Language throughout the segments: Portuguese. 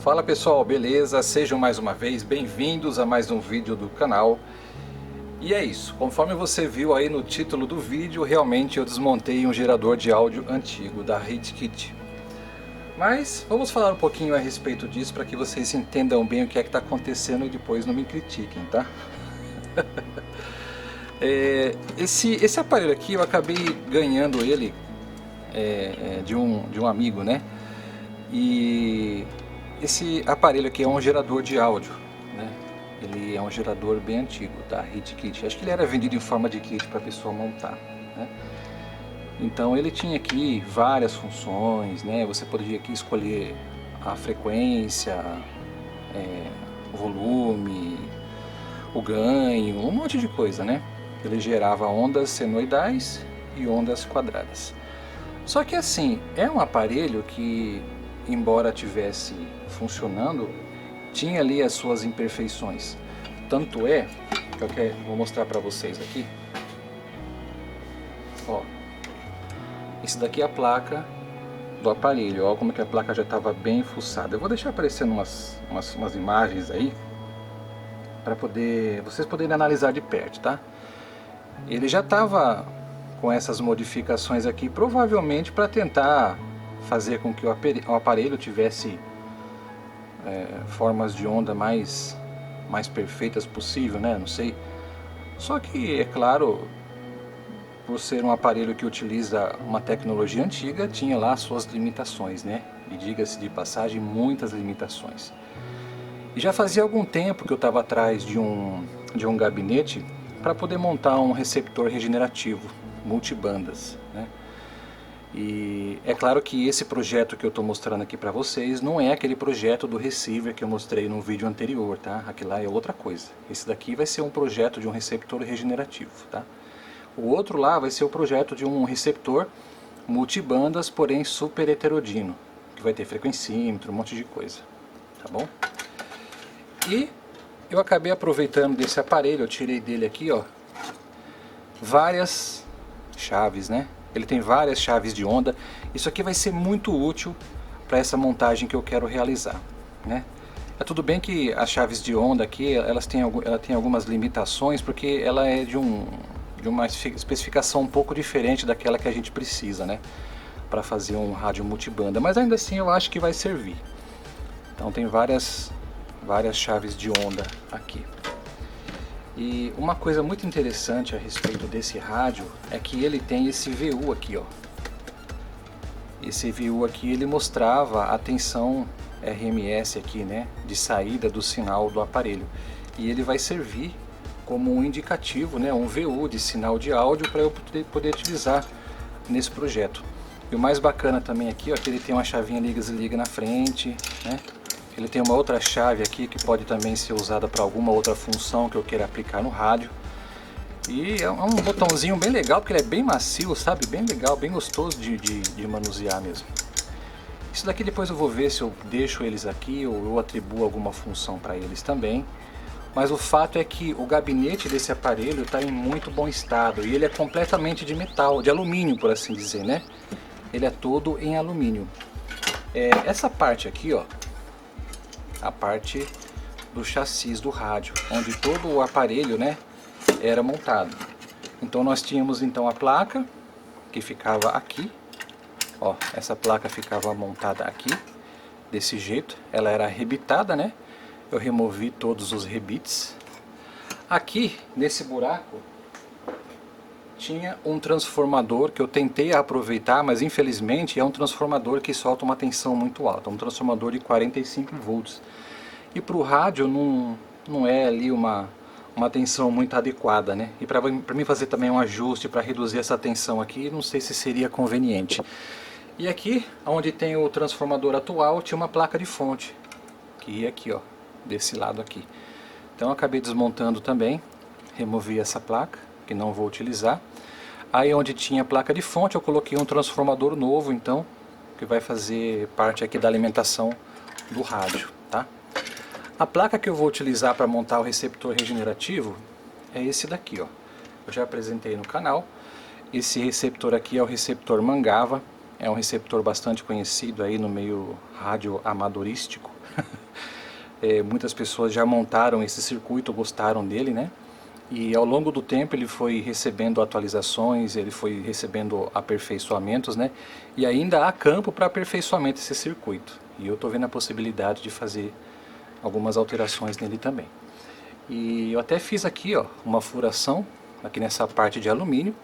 Fala pessoal, beleza? Sejam mais uma vez bem-vindos a mais um vídeo do canal. E é isso, conforme você viu aí no título do vídeo, realmente eu desmontei um gerador de áudio antigo da Redkit. Mas vamos falar um pouquinho a respeito disso para que vocês entendam bem o que é que está acontecendo e depois não me critiquem, tá? Esse aparelho aqui eu acabei ganhando ele de um amigo, né? E esse aparelho aqui é um gerador de áudio, né? Ele é um gerador bem antigo da Redkit. Acho que ele era vendido em forma de kit para a pessoa montar, né? Então ele tinha aqui várias funções, né? Você podia aqui escolher a frequência, o volume, o ganho, um monte de coisa, né? Ele gerava ondas senoidais e ondas quadradas. Só que assim, é um aparelho que, embora tivesse funcionando, tinha ali as suas imperfeições. Tanto é que vou mostrar para vocês aqui. Ó, esse daqui é a placa do aparelho. Ó como que a placa já estava bem fuçada. Eu vou deixar aparecendo umas imagens aí para vocês poderem analisar de perto, tá? Ele já estava com essas modificações aqui, provavelmente para tentar fazer com que o aparelho tivesse formas de onda mais perfeitas possível, né? Não sei. Só que, é claro, por ser um aparelho que utiliza uma tecnologia antiga, tinha lá suas limitações, né? E diga-se de passagem, muitas limitações. E já fazia algum tempo que eu estava atrás de um gabinete para poder montar um receptor regenerativo multibandas, né? E é claro que esse projeto que eu estou mostrando aqui para vocês não é aquele projeto do receiver que eu mostrei no vídeo anterior, tá? Aquilo lá é outra coisa. Esse daqui vai ser um projeto de um receptor regenerativo, tá? O outro lá vai ser o projeto de um receptor multibandas, porém super heterodino, que vai ter frequencímetro, um monte de coisa, tá bom? E eu acabei aproveitando desse aparelho, eu tirei dele aqui, ó, várias chaves, né? Ele tem várias chaves de onda. Isso aqui vai ser muito útil para essa montagem que eu quero realizar, né? É tudo bem que as chaves de onda aqui, ela tem algumas limitações, porque ela é de uma especificação um pouco diferente daquela que a gente precisa, né? Para fazer um rádio multibanda, mas ainda assim eu acho que vai servir. Então tem várias chaves de onda aqui. E uma coisa muito interessante a respeito desse rádio é que ele tem esse VU aqui, ó. Esse VU aqui ele mostrava a tensão RMS aqui, né, de saída do sinal do aparelho. E ele vai servir como um indicativo, né, um VU de sinal de áudio para eu poder utilizar nesse projeto. E o mais bacana também aqui, ó, que ele tem uma chavinha liga-desliga na frente, né? Ele tem uma outra chave aqui que pode também ser usada para alguma outra função que eu queira aplicar no rádio. E é um botãozinho bem legal, porque ele é bem macio, sabe? Bem legal, bem gostoso de manusear mesmo. Isso daqui depois eu vou ver se eu deixo eles aqui ou eu atribuo alguma função para eles também. Mas o fato é que o gabinete desse aparelho está em muito bom estado. E ele é completamente de metal, de alumínio, por assim dizer, né? Ele é todo em alumínio. Essa parte aqui, ó, a parte do chassi do rádio, onde todo o aparelho, né, era montado. Então nós tínhamos então a placa que ficava aqui, ó, essa placa ficava montada aqui desse jeito, ela era arrebitada, né? Eu removi todos os rebites. Aqui nesse buraco tinha um transformador que eu tentei aproveitar, mas infelizmente é um transformador que solta uma tensão muito alta, um transformador de 45 volts. E para o rádio não é ali uma tensão muito adequada, né? E para mim fazer também um ajuste para reduzir essa tensão aqui, não sei se seria conveniente. E aqui, onde tem o transformador atual, tinha uma placa de fonte, que ia aqui, ó, desse lado aqui. Então eu acabei desmontando também, removi essa placa, que não vou utilizar. Aí onde tinha a placa de fonte eu coloquei um transformador novo, então, que vai fazer parte aqui da alimentação do rádio, tá? A placa que eu vou utilizar para montar o receptor regenerativo é esse daqui, ó. Eu já apresentei no canal. Esse receptor aqui é o receptor Mangava, é um receptor bastante conhecido aí no meio rádio amadorístico. Muitas pessoas já montaram esse circuito, gostaram dele, né? E ao longo do tempo ele foi recebendo atualizações, ele foi recebendo aperfeiçoamentos, né? E ainda há campo para aperfeiçoamento desse circuito. E eu estou vendo a possibilidade de fazer algumas alterações nele também. E eu até fiz aqui, ó, uma furação aqui nessa parte de alumínio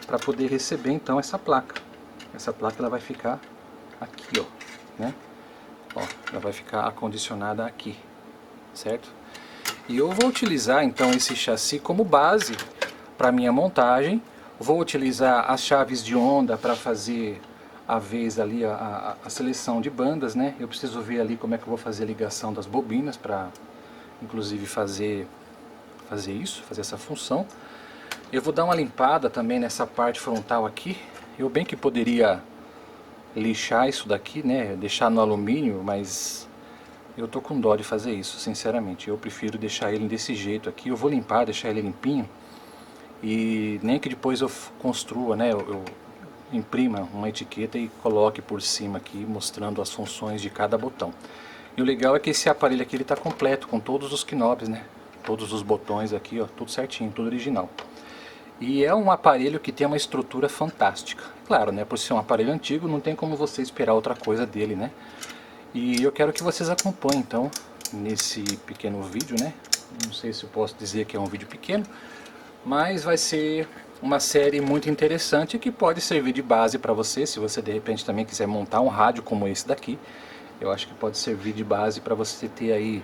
para poder receber então essa placa. Essa placa ela vai ficar aqui, ó, né? Ó, ela vai ficar acondicionada aqui, certo? E eu vou utilizar então esse chassi como base para minha montagem. Vou utilizar as chaves de onda para fazer a vez ali a seleção de bandas, né? Eu preciso ver ali como é que eu vou fazer a ligação das bobinas para inclusive fazer essa função. Eu vou dar uma limpada também nessa parte frontal aqui. Eu bem que poderia lixar isso daqui, né? Deixar no alumínio, mas eu tô com dó de fazer isso, sinceramente. Eu prefiro deixar ele desse jeito aqui. Eu vou limpar, deixar ele limpinho. E nem que depois eu construa, né? Eu imprima uma etiqueta e coloque por cima aqui, mostrando as funções de cada botão. E o legal é que esse aparelho aqui ele tá completo, com todos os knobs, né? Todos os botões aqui, ó, tudo certinho, tudo original. E é um aparelho que tem uma estrutura fantástica. Claro, né? Por ser um aparelho antigo, não tem como você esperar outra coisa dele, né? E eu quero que vocês acompanhem então nesse pequeno vídeo, né? Não sei se eu posso dizer que é um vídeo pequeno, mas vai ser uma série muito interessante que pode servir de base para você, se você de repente também quiser montar um rádio como esse daqui. Eu acho que pode servir de base para você ter aí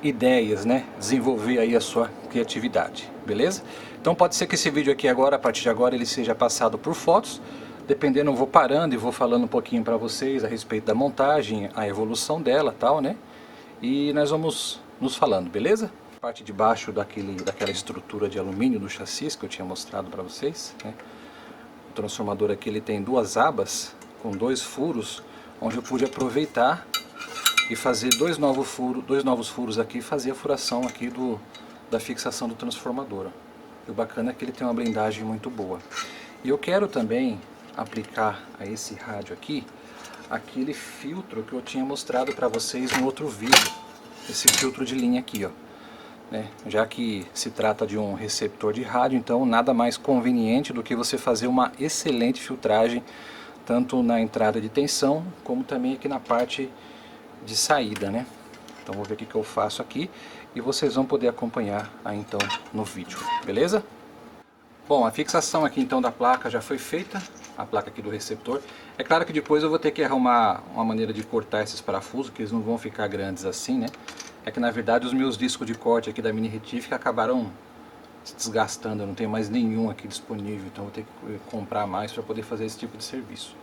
ideias, né? Desenvolver aí a sua criatividade, beleza? Então pode ser que esse vídeo aqui agora, a partir de agora, ele seja passado por fotos. Dependendo, eu vou parando e vou falando um pouquinho para vocês a respeito da montagem, a evolução dela, tal, né? E nós vamos nos falando, beleza? Parte de baixo daquela estrutura de alumínio do chassi que eu tinha mostrado para vocês, né? O transformador aqui ele tem duas abas com dois furos, onde eu pude aproveitar e fazer dois novos furos aqui e fazer a furação aqui da fixação do transformador. E o bacana é que ele tem uma blindagem muito boa. E eu quero também aplicar a esse rádio aqui aquele filtro que eu tinha mostrado para vocês no outro vídeo, esse filtro de linha aqui, ó, né? Já que se trata de um receptor de rádio, então nada mais conveniente do que você fazer uma excelente filtragem tanto na entrada de tensão como também aqui na parte de saída, né? Então vou ver o que eu faço aqui e vocês vão poder acompanhar aí então no vídeo, beleza? Bom, a fixação aqui então da placa já foi feita, a placa aqui do receptor. É claro que depois eu vou ter que arrumar uma maneira de cortar esses parafusos, que eles não vão ficar grandes assim, né? É que na verdade os meus discos de corte aqui da mini retífica acabaram se desgastando, eu não tenho mais nenhum aqui disponível, então eu vou ter que comprar mais para poder fazer esse tipo de serviço.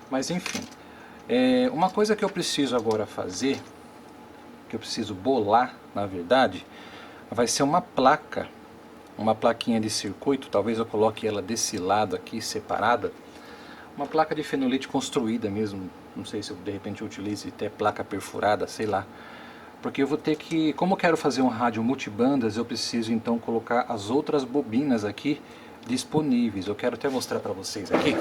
Mas enfim, uma coisa que eu preciso agora fazer, que eu preciso bolar na verdade, vai ser uma placa. Uma plaquinha de circuito, talvez eu coloque ela desse lado aqui, separada. Uma placa de fenolite construída mesmo, não sei se eu, de repente eu utilize até placa perfurada, sei lá. Porque eu vou ter que, como eu quero fazer um rádio multibandas, eu preciso então colocar as outras bobinas aqui disponíveis. Eu quero até mostrar para vocês aqui.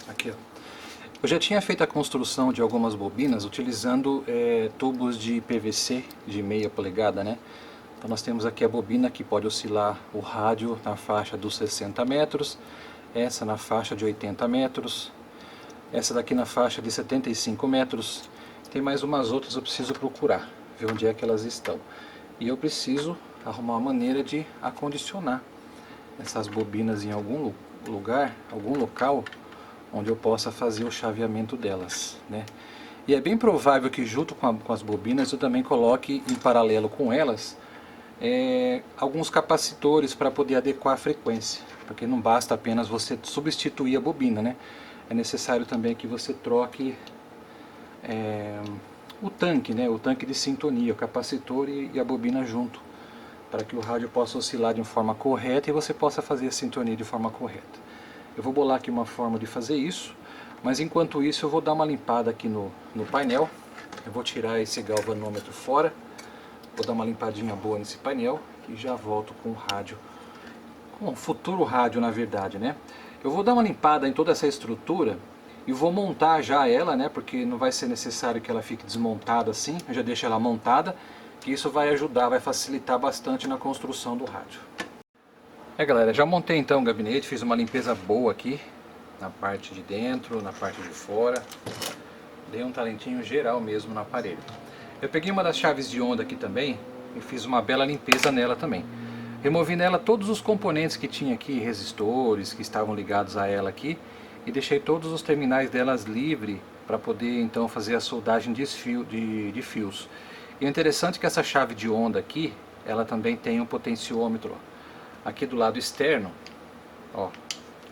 Aqui, ó. Eu já tinha feito a construção de algumas bobinas utilizando tubos de PVC de meia polegada, né? Então nós temos aqui a bobina que pode oscilar o rádio na faixa dos 60 metros, essa na faixa de 80 metros, essa daqui na faixa de 75 metros, tem mais umas outras eu preciso procurar, ver onde é que elas estão. E eu preciso arrumar uma maneira de acondicionar essas bobinas em algum lugar, algum local, onde eu possa fazer o chaveamento delas, né? E é bem provável que junto com as bobinas eu também coloque em paralelo com elas alguns capacitores para poder adequar a frequência, porque não basta apenas você substituir a bobina, né? É necessário também que você troque o tanque, né? O tanque de sintonia, o capacitor e a bobina junto, para que o rádio possa oscilar de forma correta e você possa fazer a sintonia de forma correta. Eu vou bolar aqui uma forma de fazer isso, mas enquanto isso eu vou dar uma limpada aqui no painel. Eu vou tirar esse galvanômetro fora, vou dar uma limpadinha boa nesse painel e já volto com o rádio um futuro rádio, na verdade, né? Eu vou dar uma limpada em toda essa estrutura e vou montar já ela, né? Porque não vai ser necessário que ela fique desmontada assim, eu já deixo ela montada, que isso vai ajudar, vai facilitar bastante na construção do rádio. Galera, já montei então o gabinete, fiz uma limpeza boa aqui, na parte de dentro, na parte de fora. Dei um talentinho geral mesmo no aparelho. Eu peguei uma das chaves de onda aqui também e fiz uma bela limpeza nela também. Removi nela todos os componentes que tinha aqui, resistores que estavam ligados a ela aqui, e deixei todos os terminais delas livres para poder então fazer a soldagem de fios. E o interessante é que essa chave de onda aqui, ela também tem um potenciômetro aqui do lado externo, ó,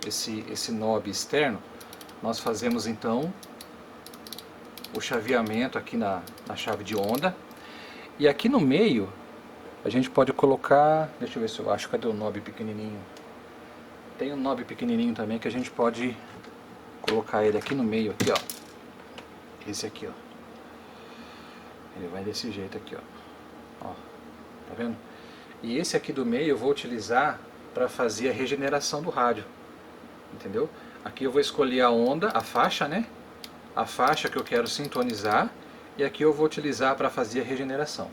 esse knob externo. Nós fazemos então o chaveamento aqui na chave de onda, e aqui no meio a gente pode colocar, deixa eu ver se eu acho, cadê o knob pequenininho? Tem um knob pequenininho também que a gente pode colocar ele aqui no meio, aqui ó, esse aqui ó, ele vai desse jeito aqui ó, tá vendo? E esse aqui do meio eu vou utilizar para fazer a regeneração do rádio, entendeu? Aqui eu vou escolher a onda, a faixa, né? A faixa que eu quero sintonizar, e aqui eu vou utilizar para fazer a regeneração.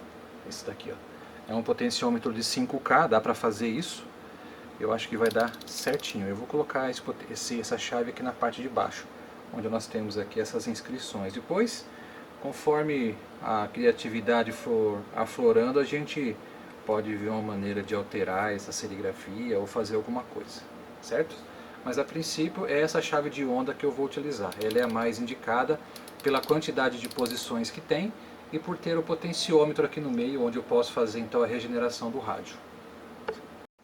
Esse daqui ó, é um potenciômetro de 5K, dá para fazer isso. Eu acho que vai dar certinho. Eu vou colocar essa chave aqui na parte de baixo, onde nós temos aqui essas inscrições. Depois, conforme a criatividade for aflorando, a gente pode ver uma maneira de alterar essa serigrafia ou fazer alguma coisa, certo? Mas a princípio é essa chave de onda que eu vou utilizar. Ela é a mais indicada pela quantidade de posições que tem e por ter o potenciômetro aqui no meio, onde eu posso fazer então a regeneração do rádio.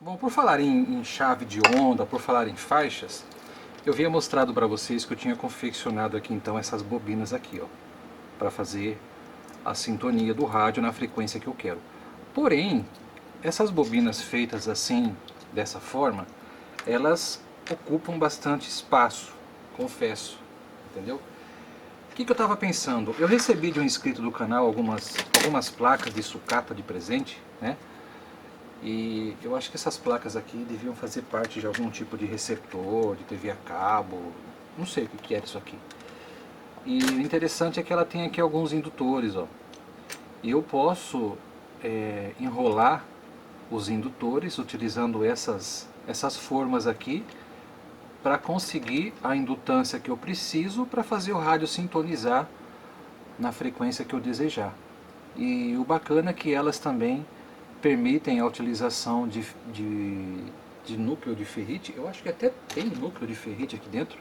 Bom, por falar em chave de onda, por falar em faixas, eu havia mostrado para vocês que eu tinha confeccionado aqui então essas bobinas aqui, ó, para fazer a sintonia do rádio na frequência que eu quero. Porém, essas bobinas feitas assim, dessa forma, elas ocupam bastante espaço, confesso, entendeu? O que eu estava pensando? Eu recebi de um inscrito do canal algumas placas de sucata de presente, né? E eu acho que essas placas aqui deviam fazer parte de algum tipo de receptor, de TV a cabo, não sei o que era isso aqui. E o interessante é que ela tem aqui alguns indutores, ó. E eu posso enrolar os indutores utilizando essas formas aqui para conseguir a indutância que eu preciso para fazer o rádio sintonizar na frequência que eu desejar. E o bacana é que elas também permitem a utilização de núcleo de ferrite. Eu acho que até tem núcleo de ferrite aqui dentro.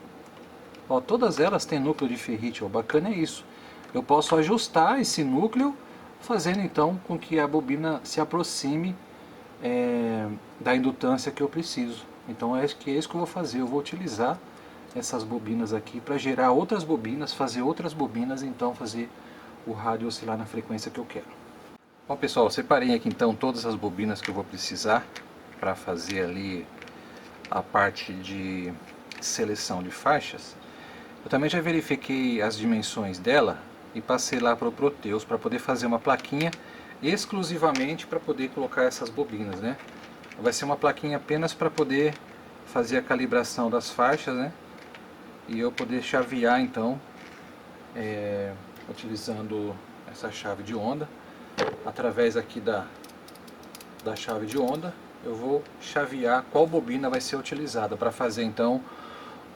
Ó, todas elas têm núcleo de ferrite. O bacana é isso. Eu posso ajustar esse núcleo, fazendo então com que a bobina se aproxime da indutância que eu preciso. Então é isso que eu vou fazer. Eu vou utilizar essas bobinas aqui para gerar outras bobinas, fazer outras bobinas, então fazer o rádio oscilar na frequência que eu quero. Bom pessoal, eu separei aqui então todas as bobinas que eu vou precisar para fazer ali a parte de seleção de faixas. Eu também já verifiquei as dimensões dela e passei lá para o Proteus para poder fazer uma plaquinha exclusivamente para poder colocar essas bobinas, né? Vai ser uma plaquinha apenas para poder fazer a calibração das faixas, né? E eu poder chavear então, utilizando essa chave de onda. Através aqui da chave de onda, eu vou chavear qual bobina vai ser utilizada para fazer então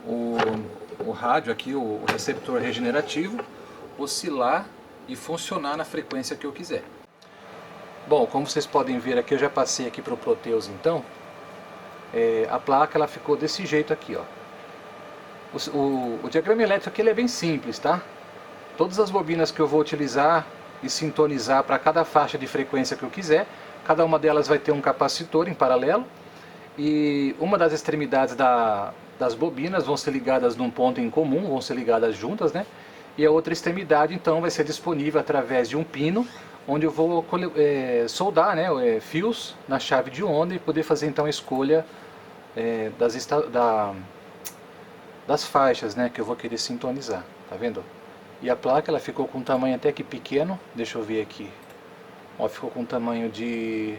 o rádio aqui, o receptor regenerativo, oscilar e funcionar na frequência que eu quiser. Bom, como vocês podem ver aqui, eu já passei aqui para o Proteus então. A placa ela ficou desse jeito aqui, ó. O diagrama elétrico aqui ele é bem simples, tá? Todas as bobinas que eu vou utilizar e sintonizar para cada faixa de frequência que eu quiser, cada uma delas vai ter um capacitor em paralelo, e uma das extremidades das bobinas vão ser ligadas num ponto em comum, vão ser ligadas juntas, né? E a outra extremidade então vai ser disponível através de um pino, onde eu vou soldar, né, fios na chave de onda e poder fazer então a escolha das faixas, né, que eu vou querer sintonizar, tá vendo? E a placa ela ficou com um tamanho até que pequeno, deixa eu ver aqui, ó, ficou com um tamanho de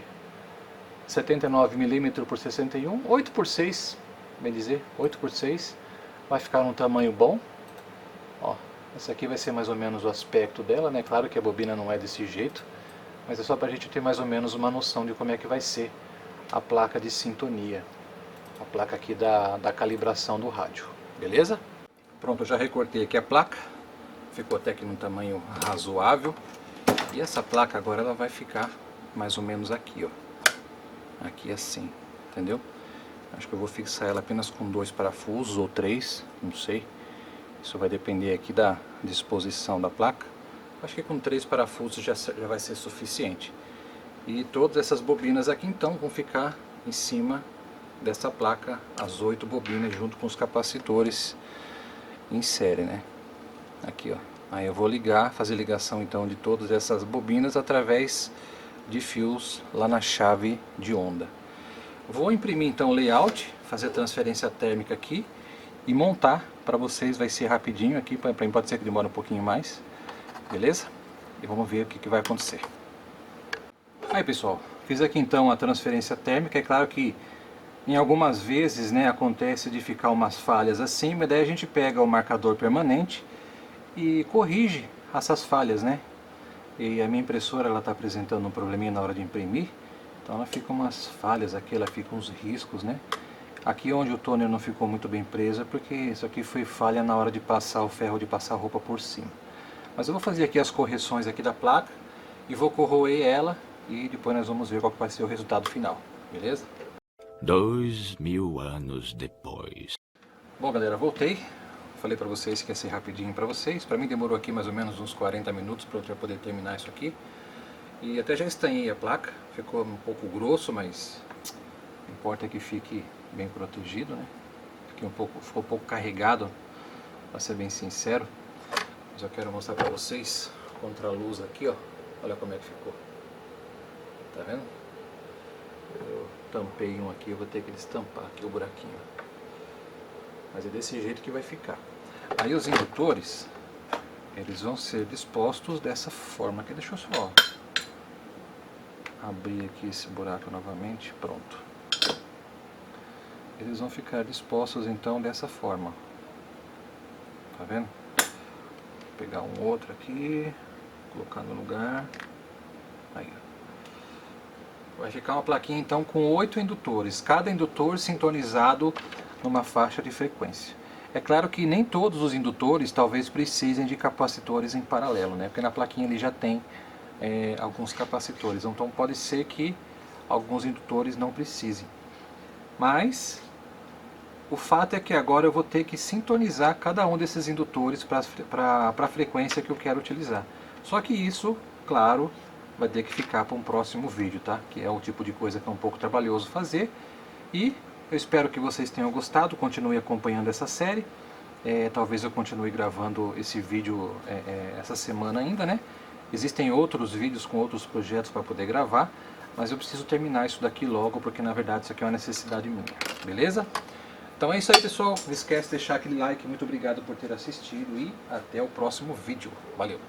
79 mm por 61, 8 por 6, bem dizer, 8 por 6, vai ficar um tamanho bom. Ó, esse aqui vai ser mais ou menos o aspecto dela, né? Claro que a bobina não é desse jeito, mas é só para a gente ter mais ou menos uma noção de como é que vai ser a placa de sintonia, a placa aqui da calibração do rádio, beleza? Pronto, eu já recortei aqui a placa, ficou até que num tamanho razoável, e essa placa agora ela vai ficar mais ou menos aqui, ó, aqui assim, entendeu? Acho que eu vou fixar ela apenas com 2 parafusos ou 3, não sei. Isso vai depender aqui da disposição da placa. Acho que com 3 parafusos já vai ser suficiente. E todas essas bobinas aqui então vão ficar em cima dessa placa, as 8 bobinas junto com os capacitores em série, né? Aqui, ó. Aí eu vou ligar, fazer ligação então de todas essas bobinas através de fios lá na chave de onda. Vou imprimir então o layout, fazer a transferência térmica aqui e montar para vocês. Vai ser rapidinho aqui, para mim pode ser que demore um pouquinho mais, beleza? E vamos ver o que vai acontecer. Aí pessoal, fiz aqui então a transferência térmica. É claro que em algumas vezes, né, acontece de ficar umas falhas assim, mas daí a gente pega o marcador permanente e corrige essas falhas, né? E a minha impressora ela está apresentando um probleminha na hora de imprimir, então ela fica umas falhas aqui, ela fica uns riscos, né? Aqui onde o tôner não ficou muito bem preso, porque isso aqui foi falha na hora de passar o ferro de passar a roupa por cima. Mas eu vou fazer aqui as correções aqui da placa e vou corroer ela e depois nós vamos ver qual que vai ser o resultado final, beleza? 2000 anos depois. Bom galera, voltei. Falei pra vocês que ia ser rapidinho pra vocês. Pra mim demorou aqui mais ou menos uns 40 minutos pra eu poder terminar isso aqui. E até já estanhei a placa, ficou um pouco grosso, mas o que importa é que fique bem protegido, né? Ficou um pouco carregado, para ser bem sincero. Mas eu quero mostrar para vocês contra a luz aqui, ó. Olha como é que ficou. Tá vendo? Eu tampei um aqui, eu vou ter que destampar aqui o buraquinho. Mas é desse jeito que vai ficar. Aí os indutores, eles vão ser dispostos dessa forma aqui. Deixa eu só abrir aqui esse buraco novamente, pronto. Eles vão ficar dispostos então dessa forma. Tá vendo? Vou pegar um outro aqui, colocar no lugar. Aí. Vai ficar uma plaquinha então com 8 indutores, cada indutor sintonizado numa faixa de frequência. É claro que nem todos os indutores talvez precisem de capacitores em paralelo, né? Porque na plaquinha ali já tem alguns capacitores, então pode ser que alguns indutores não precisem. Mas o fato é que agora eu vou ter que sintonizar cada um desses indutores para a frequência que eu quero utilizar. Só que isso, claro, vai ter que ficar para um próximo vídeo, tá? Que é o tipo de coisa que é um pouco trabalhoso fazer. E eu espero que vocês tenham gostado, continue acompanhando essa série. Talvez eu continue gravando esse vídeo essa semana ainda, né? Existem outros vídeos com outros projetos para poder gravar, mas eu preciso terminar isso daqui logo, porque na verdade isso aqui é uma necessidade minha, beleza? Então é isso aí pessoal, não esquece de deixar aquele like, muito obrigado por ter assistido e até o próximo vídeo, valeu!